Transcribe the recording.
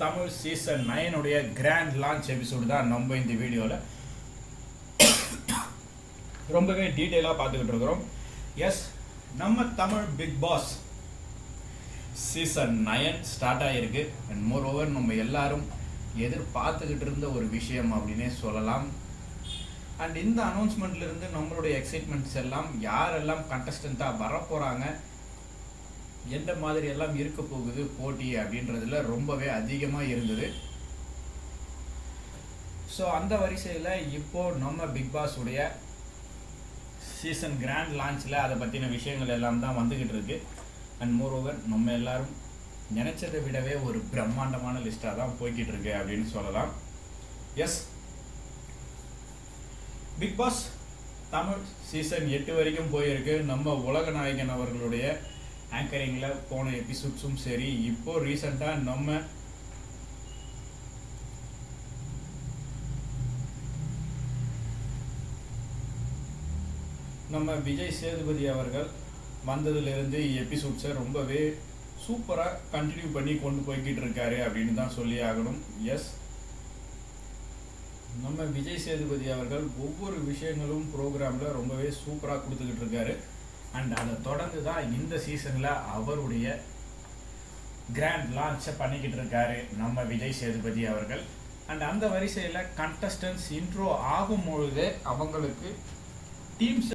Tamil season 9 உடைய grand launch episode தான் நம்ம இந்த வீடியோவில் ரொம்பவே டீட்டெயிலாக பார்த்துக்கிட்டு இருக்கிறோம். எஸ், நம்ம Tamil Bigg Boss season 9 start ஆகிருக்கு. அண்ட் மோர் ஓவர் நம்ம எல்லாரும் எதிர்பார்த்துக்கிட்டு இருந்த ஒரு விஷயம் அப்படின்னே சொல்லலாம். அண்ட் இந்த அனௌன்ஸ்மெண்ட்லேருந்து நம்மளுடைய எக்ஸைட்மெண்ட்ஸ் எல்லாம் யாரெல்லாம் கண்டஸ்டண்ட்டாக வரப்போகிறாங்க, எந்த மாதிரி எல்லாம் இருக்க போகுது போட்டி அப்படின்றதுல ரொம்பவே அதிகமாக இருந்தது. ஸோ அந்த வரிசையில் இப்போது நம்ம பிக் பாஸ் உடைய சீசன் கிராண்ட் லான்ச்சில் அதை பற்றின விஷயங்கள் எல்லாம் தான் வந்துக்கிட்டு இருக்கு. அண்ட் மோர் ஓவர் நம்ம எல்லாரும் நினச்சதை விடவே ஒரு பிரம்மாண்டமான லிஸ்ட்டாக தான் போய்கிட்டு இருக்கு அப்படின்னு சொல்லலாம். Yes, Bigg Boss Tamil season 8 வரைக்கும் போயிருக்கு. நம்ம உலக நாயகன் அவர்களுடைய ஆங்கரிங்கில் போன எபிசோட்ஸும் சரி, இப்போ ரீசெண்டாக நம்ம விஜய் சேதுபதி அவர்கள் வந்ததுலேருந்து எபிசோட்ஸை ரொம்பவே சூப்பராக கண்டினியூ பண்ணி கொண்டு போய்கிட்டு இருக்காரு அப்படின்னு தான் சொல்லி ஆகணும். எஸ், நம்ம விஜய் சேதுபதி அவர்கள் ஒவ்வொரு விஷயங்களும் ப்ரோக்ராமில் ரொம்பவே சூப்பராக கொடுத்துக்கிட்டு இருக்காரு. அண்ட் அதை தொடர்ந்து தான் இந்த சீசனில் அவருடைய கிராண்ட் லான்ச்சை பண்ணிக்கிட்டு இருக்காரு நம்ம விஜய் சேதுபதி அவர்கள். அண்ட் அந்த வரிசையில் கண்டஸ்டன்ஸ் இன்ட்ரோ ஆகும் பொழுதே அவங்களுக்கு டீம்ஸ்